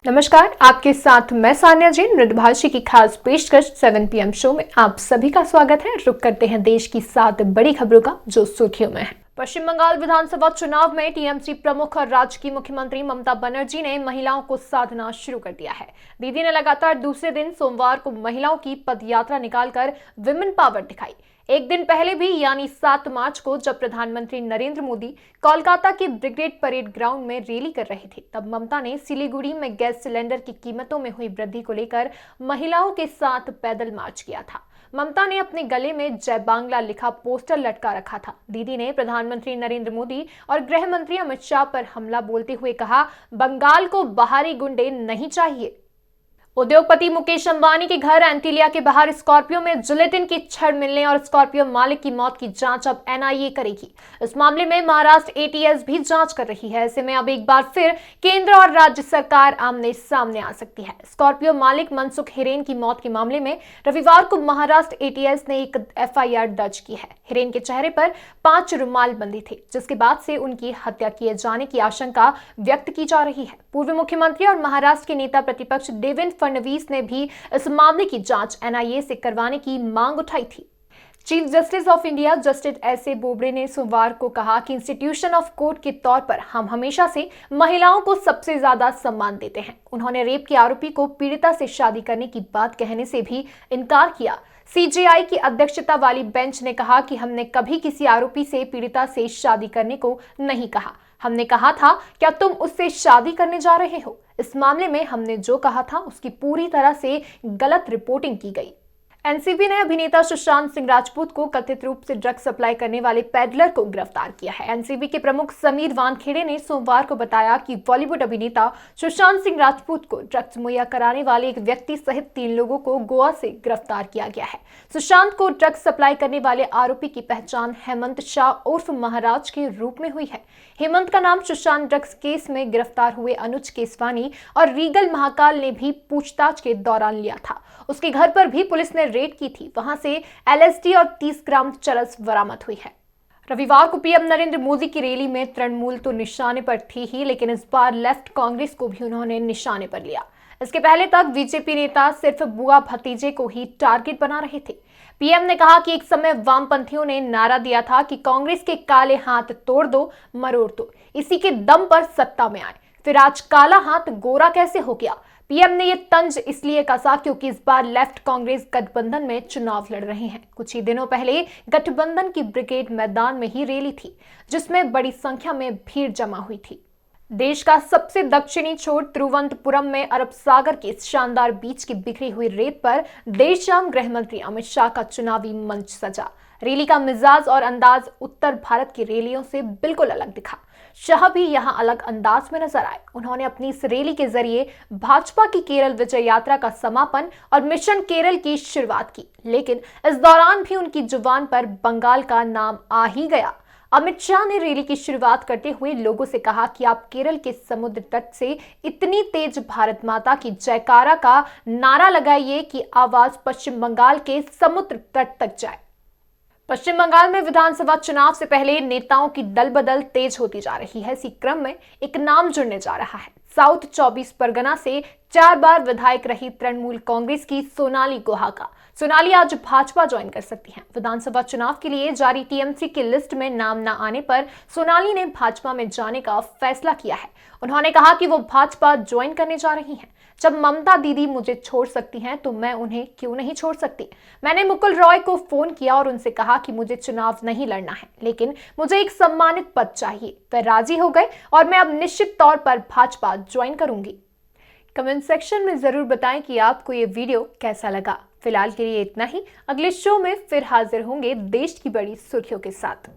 नमस्कार, आपके साथ मैं सान्या जी। मृदभाषी की खास पेशकश 7 PM शो में आप सभी का स्वागत है। रुक करते हैं देश की 7 बड़ी खबरों का जो सुर्खियों में है। पश्चिम बंगाल विधानसभा चुनाव में टीएमसी प्रमुख और राज्य की मुख्यमंत्री ममता बनर्जी ने महिलाओं को साधना शुरू कर दिया है। दीदी ने लगातार दूसरे दिन सोमवार को महिलाओं की पदयात्रा निकालकर विमेन पावर दिखाई। एक दिन पहले भी यानी 7 मार्च को जब प्रधानमंत्री नरेंद्र मोदी कोलकाता के ब्रिगेड परेड ग्राउंड में रैली कर रहे थे, तब ममता ने सिलीगुड़ी में गैस सिलेंडर की कीमतों में हुई वृद्धि को लेकर महिलाओं के साथ पैदल मार्च किया था। ममता ने अपने गले में जय बांग्ला लिखा पोस्टर लटका रखा था। दीदी ने प्रधानमंत्री नरेंद्र मोदी और गृह मंत्री अमित शाह पर हमला बोलते हुए कहा, बंगाल को बाहरी गुंडे नहीं चाहिए। उद्योगपति मुकेश अंबानी के घर एंटीलिया के बाहर स्कॉर्पियो में जिलेटिन की छड़ मिलने और स्कॉर्पियो मालिक की मौत की जांच अब एनआईए करेगी। इस मामले में महाराष्ट्र एटीएस भी जांच कर रही है। ऐसे में अब एक बार फिर केंद्र और राज्य सरकार आमने सामने आ सकती है। स्कॉर्पियो मालिक मनसुख हिरेन की मौत के मामले में रविवार को महाराष्ट्र एटीएस ने एक एफआईआर दर्ज की है। हिरेन के चेहरे पर 5 रुमाल बंधे थे, जिसके बाद से उनकी हत्या किए जाने की आशंका व्यक्त की जा रही है। पूर्व मुख्यमंत्री और महाराष्ट्र के नेता प्रतिपक्ष देवेंद्र फडणवीस ने भी इस मामले की जांच एनआईए से करवाने की मांग उठाई थी। Chief justice of India justice S A Bobde ने सोमवार को कहा कि इंस्टीट्यूशन ऑफ कोर्ट के तौर पर हम हमेशा से महिलाओं को सबसे ज्यादा सम्मान देते हैं। उन्होंने रेप के आरोपी को पीड़िता से शादी करने की बात कहने से भी इनकार किया। सीजेआई की अध्यक्षता वाली बेंच ने कहा कि हमने कभी किसी आरोपी से पीड़िता से शादी करने को नहीं कहा। हमने कहा था, क्या तुम उससे शादी करने जा रहे हो? इस मामले में हमने जो कहा था उसकी पूरी तरह से गलत रिपोर्टिंग की गई। एनसीबी ने अभिनेता सुशांत सिंह राजपूत को कथित रूप से ड्रग्स सप्लाई करने वाले पैडलर को गिरफ्तार किया है। एनसीबी के प्रमुख समीर वानखेड़े ने सोमवार को बताया कि बॉलीवुड अभिनेता सुशांत सिंह राजपूत को ड्रग्स मुहैया कराने वाले एक व्यक्ति सहित 3 लोगों को गोवा से गिरफ्तार किया गया है। सुशांत को ड्रग्स सप्लाई करने वाले आरोपी की पहचान हेमंत शाह उर्फ महाराज के रूप में हुई है। हेमंत का नाम सुशांत ड्रग्स केस में गिरफ्तार हुए अनुज केसवानी और रीगल महाकाल ने भी पूछताछ के दौरान लिया था। उसके घर पर भी पुलिस ने रेड की थी। वहां से एलएसडी और 30 ग्राम चरस बरामद हुई है। रविवार को पीएम नरेंद्र मोदी की रैली में तृणमूल तो निशाने पर थी ही, लेकिन इस बार लेफ्ट कांग्रेस को भी उन्होंने निशाने पर लिया। इसके पहले तक बीजेपी नेता सिर्फ बुआ भतीजे को ही टारगेट बना रहे थे। पीएम ने कहा कि एक समय वामपंथियों ने नारा दिया था कि कांग्रेस के काले हाथ तोड़ दो, मरोड़ दो, इसी के दम पर सत्ता में आए। फिर आज काला हाथ गोरा कैसे हो गया? पीएम ने ये तंज इसलिए कसा क्योंकि इस बार लेफ्ट कांग्रेस गठबंधन में चुनाव लड़ रहे हैं। कुछ ही दिनों पहले गठबंधन की ब्रिगेड मैदान में ही रैली थी, जिसमें बड़ी संख्या में भीड़ जमा हुई थी। देश का सबसे दक्षिणी छोर तिरुवनंतपुरम में अरब सागर के शानदार बीच की बिखरी हुई रेत पर देर शाम गृह मंत्री अमित शाह का चुनावी मंच सजा। रैली का मिजाज और अंदाज उत्तर भारत की रैलियों से बिल्कुल अलग दिखा। शाह भी यहां अलग अंदाज में नजर आए। उन्होंने अपनी इस रैली के जरिए भाजपा की केरल विजय यात्रा का समापन और मिशन केरल की शुरुआत की, लेकिन इस दौरान भी उनकी जुबान पर बंगाल का नाम आ ही गया। अमित शाह ने रैली की शुरुआत करते हुए लोगों से कहा कि आप केरल के समुद्र तट से इतनी तेज भारत माता की जयकारा का नारा लगाइए कि आवाज पश्चिम बंगाल के समुद्र तट तक जाए। पश्चिम बंगाल में विधानसभा चुनाव से पहले नेताओं की दल बदल तेज होती जा रही है। इसी क्रम में एक नाम जुड़ने जा रहा है। साउथ 24 परगना से 4 बार विधायक रही तृणमूल कांग्रेस की सोनाली गुहा का। सोनाली आज भाजपा ज्वाइन कर सकती हैं। विधानसभा चुनाव के लिए जारी टीएमसी की लिस्ट में नाम न आने पर सोनाली ने भाजपा में जाने का फैसला किया है। उन्होंने कहा कि वो भाजपा ज्वाइन करने जा रही हैं। जब ममता दीदी मुझे छोड़ सकती हैं तो मैं उन्हें क्यों नहीं छोड़ सकती? मैंने मुकुल रॉय को फोन किया और उनसे कहा कि मुझे चुनाव नहीं लड़ना है, लेकिन मुझे एक सम्मानित पद चाहिए। वे राजी हो गए और मैं अब निश्चित तौर पर भाजपा ज्वाइन करूंगी। कमेंट सेक्शन में जरूर बताएं कि आपको ये वीडियो कैसा लगा। फिलहाल के लिए इतना ही। अगले शो में फिर हाजिर होंगे देश की बड़ी सुर्खियों के साथ।